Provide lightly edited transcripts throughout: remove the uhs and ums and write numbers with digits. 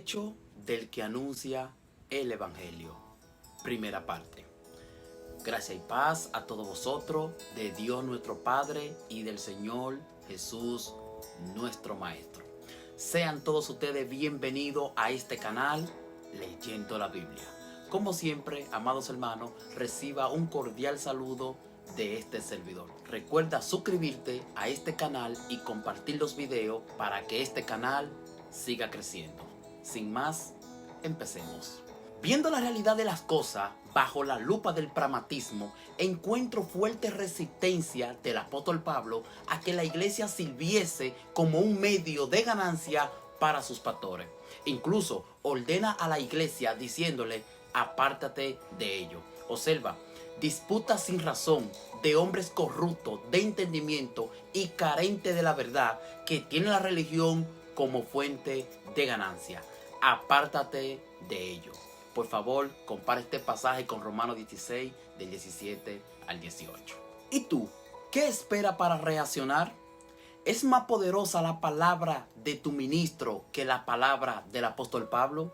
derecho del que anuncia el Evangelio. Primera parte. Gracia y paz a todos vosotros, de Dios nuestro Padre y del Señor Jesús nuestro Maestro. Sean todos ustedes bienvenidos a este canal Leyendo la Biblia. Como siempre, amados hermanos, reciba un cordial saludo de este servidor. Recuerda suscribirte a este canal y compartir los videos para que este canal siga creciendo. Sin más, empecemos. Viendo la realidad de las cosas bajo la lupa del pragmatismo, encuentro fuerte resistencia del apóstol Pablo a que la iglesia sirviese como un medio de ganancia para sus pastores. Incluso ordena a la iglesia diciéndole: apártate de ello. Observa, disputas sin razón de hombres corruptos de entendimiento y carentes de la verdad que tienen la religión como fuente de ganancia. Apártate de ello. Por favor, compara este pasaje con Romanos 16, del 17 al 18. ¿Y tú, qué esperas para reaccionar? ¿Es más poderosa la palabra de tu ministro que la palabra del apóstol Pablo?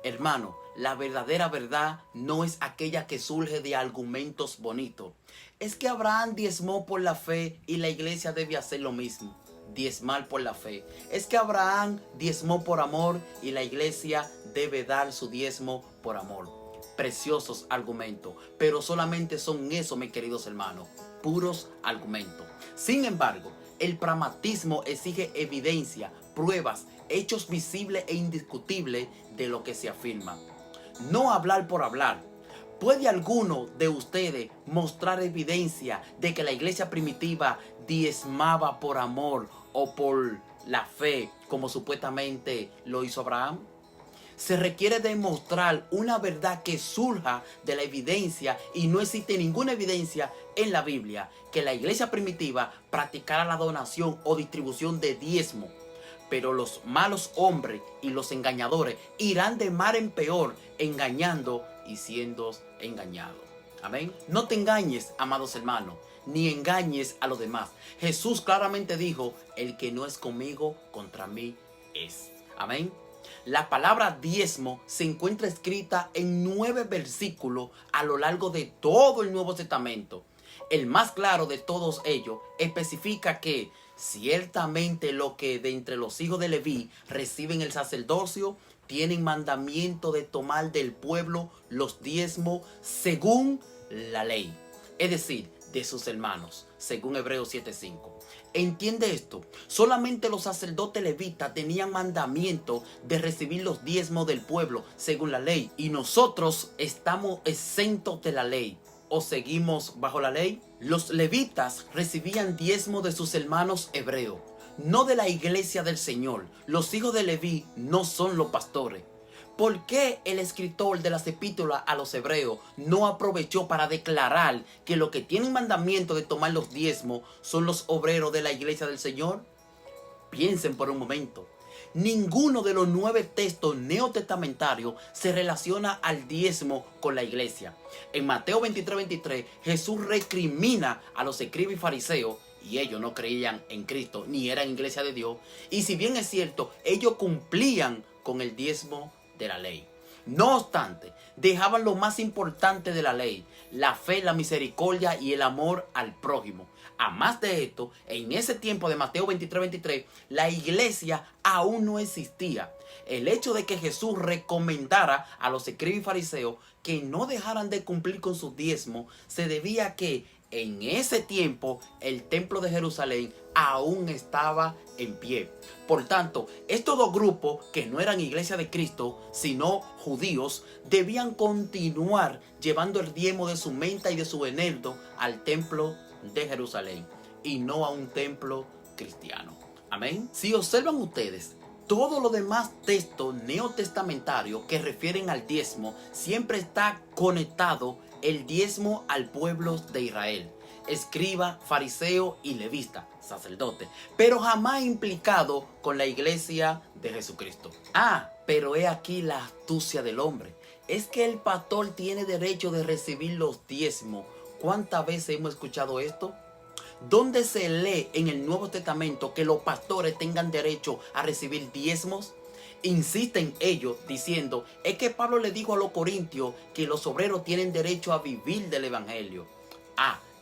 Hermano, la verdadera verdad no es aquella que surge de argumentos bonitos. Es que Abraham diezmó por la fe y la iglesia debe hacer lo mismo. Diezmar por la fe. Es que Abraham diezmó por amor y la iglesia debe dar su diezmo por amor. Preciosos argumentos, pero solamente son eso, mis queridos hermanos, puros argumentos. Sin embargo, el pragmatismo exige evidencia, pruebas, hechos visibles e indiscutibles de lo que se afirma. No hablar por hablar. ¿Puede alguno de ustedes mostrar evidencia de que la iglesia primitiva diezmaba por amor o por la fe, como supuestamente lo hizo Abraham? Se requiere demostrar una verdad que surja de la evidencia, y no existe ninguna evidencia en la Biblia que la iglesia primitiva practicara la donación o distribución de diezmo. Pero los malos hombres y los engañadores irán de mal en peor, engañando y siendo engañados. Amén. No te engañes, amados hermanos, ni engañes a los demás. Jesús claramente dijo: el que no es conmigo, contra mí es. Amén. La palabra diezmo se encuentra escrita en 9 versículos a lo largo de todo el Nuevo Testamento. El más claro de todos ellos especifica que ciertamente lo que de entre los hijos de Leví reciben el sacerdocio tienen mandamiento de tomar del pueblo los diezmos según la ley, es decir, de sus hermanos, según Hebreos 7:5. Entiende esto, solamente los sacerdotes levitas tenían mandamiento de recibir los diezmos del pueblo según la ley, y nosotros estamos exentos de la ley. ¿O seguimos bajo la ley? Los levitas recibían diezmo de sus hermanos hebreos, no de la iglesia del Señor. Los hijos de Leví no son los pastores. ¿Por qué el escritor de las epístolas a los hebreos no aprovechó para declarar que los que tienen mandamiento de tomar los diezmos son los obreros de la iglesia del Señor? Piensen por un momento. Ninguno de los 9 textos neotestamentarios se relaciona al diezmo con la iglesia. En Mateo 23:23, Jesús recrimina a los escribas y fariseos, y ellos no creían en Cristo ni eran iglesia de Dios. Y si bien es cierto, ellos cumplían con el diezmo de la ley. No obstante, dejaban lo más importante de la ley: la fe, la misericordia y el amor al prójimo. A más de esto, en ese tiempo de Mateo 23:23, la iglesia aún no existía. El hecho de que Jesús recomendara a los escribas y fariseos que no dejaran de cumplir con sus diezmos se debía a que en ese tiempo el templo de Jerusalén aún estaba en pie. Por tanto, estos dos grupos, que no eran iglesia de Cristo, sino judíos, debían continuar llevando el diezmo de su menta y de su eneldo al templo de Jerusalén, y no a un templo cristiano. Amén. Si observan ustedes, todos los demás textos neotestamentarios que refieren al diezmo, siempre está conectado el diezmo al pueblo de Israel, escriba, fariseo y levita, sacerdote, pero jamás implicado con la iglesia de Jesucristo. Pero he aquí la astucia del hombre. Es que el pastor tiene derecho de recibir los diezmos. ¿Cuántas veces hemos escuchado esto? ¿Dónde se lee en el Nuevo Testamento que los pastores tengan derecho a recibir diezmos? Insisten ellos diciendo, es que Pablo le dijo a los corintios que los obreros tienen derecho a vivir del evangelio.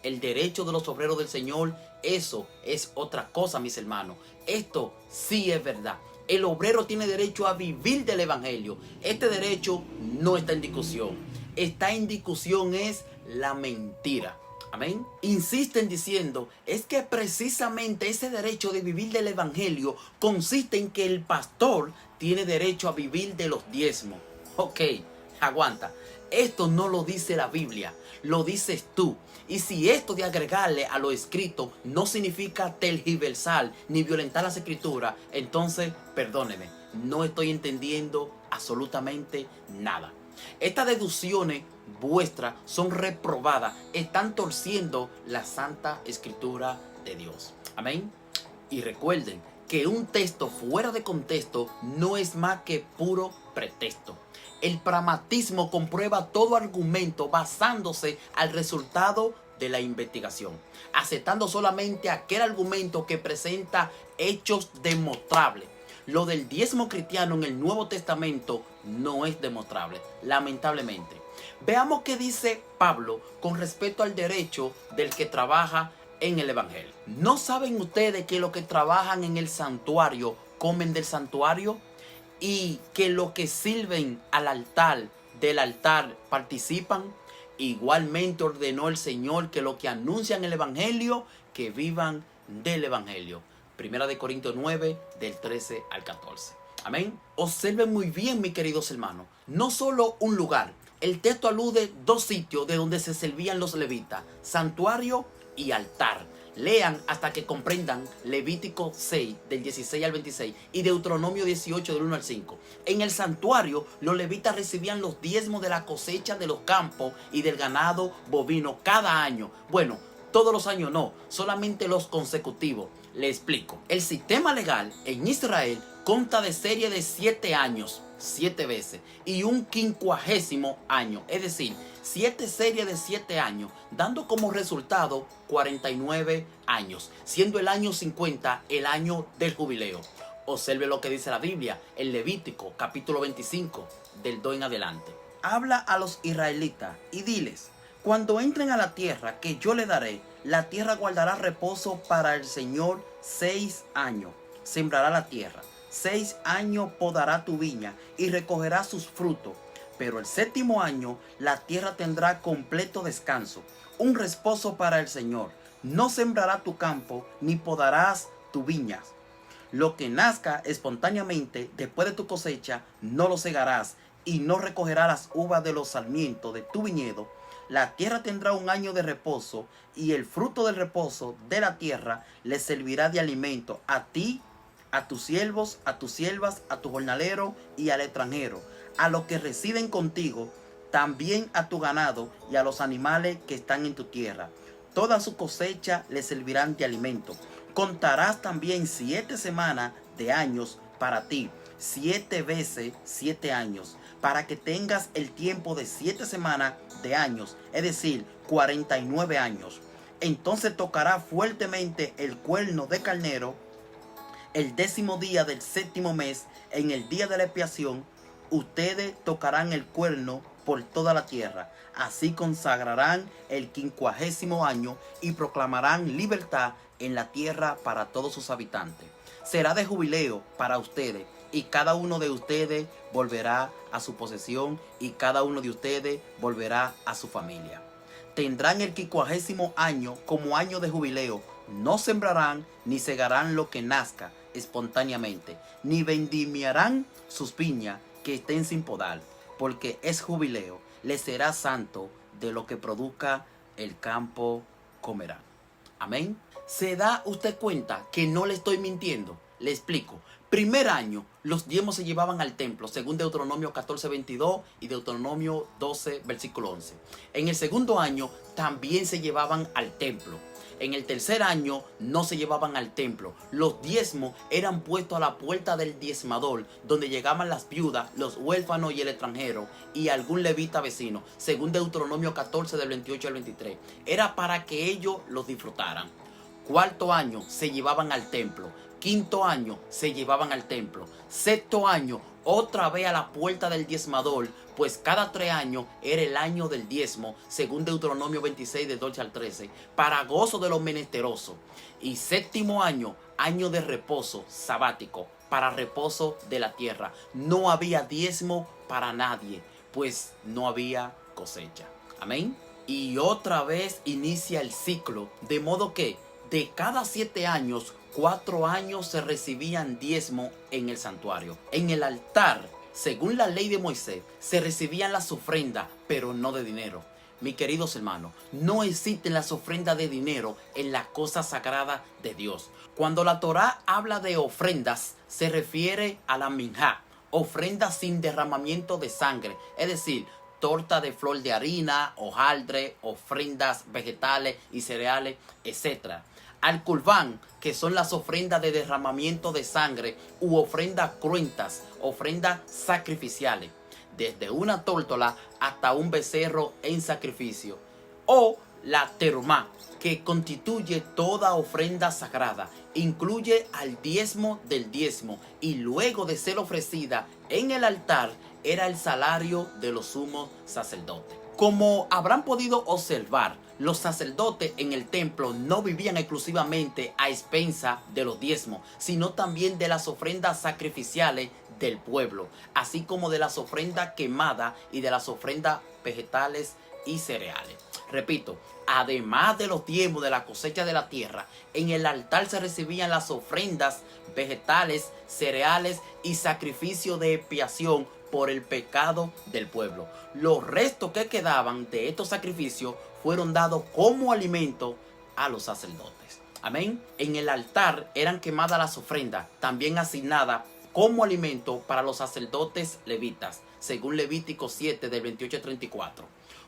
El derecho de los obreros del Señor, eso es otra cosa, mis hermanos. Esto sí es verdad. El obrero tiene derecho a vivir del evangelio. Este derecho no está en discusión. Está en discusión es la mentira. Amén. Insisten diciendo, es que precisamente ese derecho de vivir del evangelio consiste en que el pastor tiene derecho a vivir de los diezmos. Ok, aguanta. Esto no lo dice la Biblia, lo dices tú. Y si esto de agregarle a lo escrito no significa tergiversar ni violentar las escrituras, entonces, perdóneme, no estoy entendiendo absolutamente nada. Estas deducciones vuestras son reprobadas, están torciendo la Santa Escritura de Dios. Amén. Y recuerden que un texto fuera de contexto no es más que puro pretexto. El pragmatismo comprueba todo argumento basándose al resultado de la investigación, aceptando solamente aquel argumento que presenta hechos demostrables. Lo del diezmo cristiano en el Nuevo Testamento no es demostrable, lamentablemente. Veamos qué dice Pablo con respecto al derecho del que trabaja en el evangelio. ¿No saben ustedes que los que trabajan en el santuario comen del santuario? Y que los que sirven al altar, del altar participan. Igualmente ordenó el Señor que los que anuncian el evangelio, que vivan del evangelio. Primera de Corintios 9, del 13 al 14. Amén. Observen muy bien, mis queridos hermanos. No solo un lugar. El texto alude dos sitios de donde se servían los levitas: santuario y altar. Lean hasta que comprendan Levítico 6, del 16 al 26, y Deuteronomio 18, del 1 al 5. En el santuario, los levitas recibían los diezmos de la cosecha de los campos y del ganado bovino cada año. Bueno, todos los años no, solamente los consecutivos. Le explico. El sistema legal en Israel consta de serie de 7 años, 7 veces, y un 50º año, es decir, 7 series de 7 años, dando como resultado 49 años, siendo el año 50 el año del jubileo. Observe lo que dice la Biblia en Levítico capítulo 25, del 2 en adelante. Habla a los israelitas y diles: cuando entren a la tierra que yo le daré, la tierra guardará reposo para el Señor 6 años. Sembrará la tierra. 6 años podará tu viña y recogerá sus frutos. Pero el 7º año la tierra tendrá completo descanso, un reposo para el Señor. No sembrará tu campo ni podarás tu viña. Lo que nazca espontáneamente después de tu cosecha no lo segarás y no recogerás las uvas de los sarmientos de tu viñedo. La tierra tendrá un año de reposo y el fruto del reposo de la tierra le servirá de alimento a ti, a tus siervos, a tus siervas, a tu jornalero y al extranjero, a los que residen contigo, también a tu ganado y a los animales que están en tu tierra. Toda su cosecha le servirán de alimento. Contarás también 7 semanas de años para ti, 7 veces 7 años, para que tengas el tiempo de 7 semanas de años, es decir, 49 años. Entonces tocará fuertemente el cuerno de carnero el 10º día del 7º mes, en el día de la expiación. Ustedes tocarán el cuerno por toda la tierra. Así consagrarán el 50º año y proclamarán libertad en la tierra para todos sus habitantes. Será de jubileo para ustedes, y cada uno de ustedes volverá a su posesión, y cada uno de ustedes volverá a su familia. Tendrán el 50º año como año de jubileo. No sembrarán ni segarán lo que nazca espontáneamente, ni vendimiarán sus viñas que estén sin podar, porque es jubileo. Les será santo, de lo que produzca el campo comerá. Amén. ¿Se da usted cuenta que no le estoy mintiendo? Le explico. Primer año, los diezmos se llevaban al templo, según Deuteronomio 14:22 y Deuteronomio 12, versículo 11. En el segundo año, también se llevaban al templo. En el tercer año no se llevaban al templo. Los diezmos eran puestos a la puerta del diezmador, donde llegaban las viudas, los huérfanos y el extranjero, y algún levita vecino, según Deuteronomio 14, del 28 al 23. Era para que ellos los disfrutaran. Cuarto año se llevaban al templo, quinto año se llevaban al templo. Sexto año, otra vez a la puerta del diezmador, pues cada 3 años era el año del diezmo, según Deuteronomio 26, del 12 al 13, para gozo de los menesterosos. Y séptimo año, año de reposo sabático, para reposo de la tierra. No había diezmo para nadie, pues no había cosecha. Amén. Y otra vez inicia el ciclo, de modo que de cada 7 años, 4 años se recibían diezmo en el santuario. En el altar, según la ley de Moisés, se recibían las ofrendas, pero no de dinero. Mis queridos hermanos, no existen las ofrendas de dinero en la cosa sagrada de Dios. Cuando la Torá habla de ofrendas, se refiere a la minjá, ofrendas sin derramamiento de sangre, es decir, torta de flor de harina, hojaldre, ofrendas vegetales y cereales, etc. Al Qurbán, que son las ofrendas de derramamiento de sangre u ofrendas cruentas, ofrendas sacrificiales, desde una tórtola hasta un becerro en sacrificio, o la terumá, que constituye toda ofrenda sagrada, incluye al diezmo del diezmo, y luego de ser ofrecida en el altar, era el salario de los sumos sacerdotes. Como habrán podido observar, los sacerdotes en el templo no vivían exclusivamente a expensa de los diezmos, sino también de las ofrendas sacrificiales del pueblo, así como de las ofrendas quemadas y de las ofrendas vegetales y cereales. Repito, además de los diezmos de la cosecha de la tierra, en el altar se recibían las ofrendas vegetales, cereales y sacrificio de expiación por el pecado del pueblo. Los restos que quedaban de estos sacrificios fueron dados como alimento a los sacerdotes. Amén. En el altar eran quemadas las ofrendas, también asignadas como alimento para los sacerdotes levitas, según Levítico 7 del 28 al 34.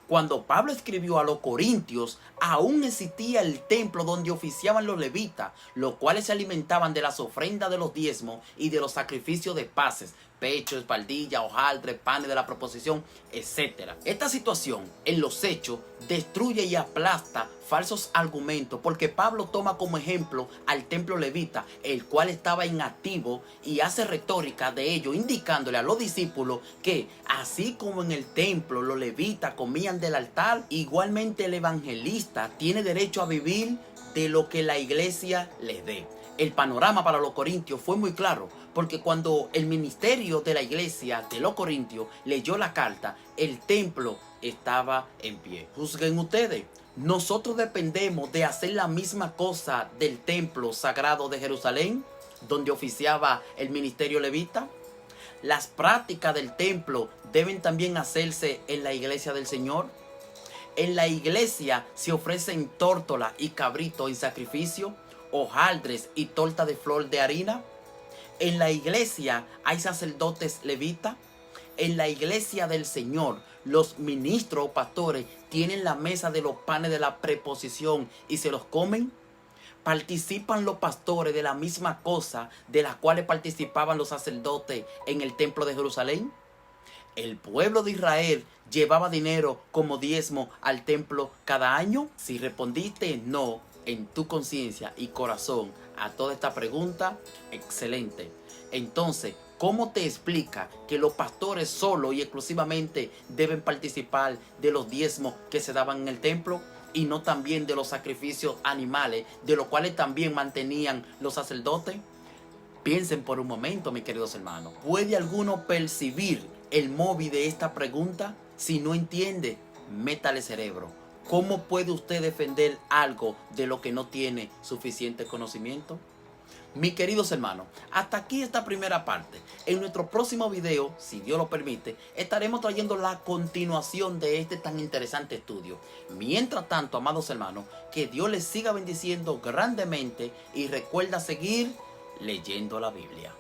Cuando Pablo escribió a los corintios, aún existía el templo donde oficiaban los levitas, los cuales se alimentaban de las ofrendas de los diezmos y de los sacrificios de paces, pecho, espaldilla, hojaldre, panes de la proposición, etc. Esta situación en los hechos destruye y aplasta falsos argumentos, porque Pablo toma como ejemplo al templo levita, el cual estaba inactivo, y hace retórica de ello, indicándole a los discípulos que así como en el templo los levitas comían del altar, igualmente el evangelista tiene derecho a vivir de lo que la iglesia les dé. El panorama para los corintios fue muy claro, porque cuando el ministerio de la iglesia de los corintios leyó la carta, el templo estaba en pie. Juzguen ustedes, nosotros dependemos de hacer la misma cosa del templo sagrado de Jerusalén, donde oficiaba el ministerio levita. Las prácticas del templo deben también hacerse en la iglesia del Señor. En la iglesia se ofrecen tórtola y cabrito en sacrificio, hojaldres y torta de flor de harina. En la iglesia hay sacerdotes levitas. En la iglesia del Señor, los ministros o pastores tienen la mesa de los panes de la preposición y se los comen. ¿Participan los pastores de la misma cosa de las cuales participaban los sacerdotes en el templo de Jerusalén? ¿El pueblo de Israel llevaba dinero como diezmo al templo cada año? Si respondiste no en tu conciencia y corazón a toda esta pregunta, excelente. Entonces, ¿cómo te explica que los pastores solo y exclusivamente deben participar de los diezmos que se daban en el templo y no también de los sacrificios animales, de los cuales también mantenían los sacerdotes? Piensen por un momento, mis queridos hermanos. ¿Puede alguno percibir el móvil de esta pregunta? Si no entiende, métale cerebro. ¿Cómo puede usted defender algo de lo que no tiene suficiente conocimiento? Mis queridos hermanos, hasta aquí esta primera parte. En nuestro próximo video, si Dios lo permite, estaremos trayendo la continuación de este tan interesante estudio. Mientras tanto, amados hermanos, que Dios les siga bendiciendo grandemente y recuerda seguir leyendo la Biblia.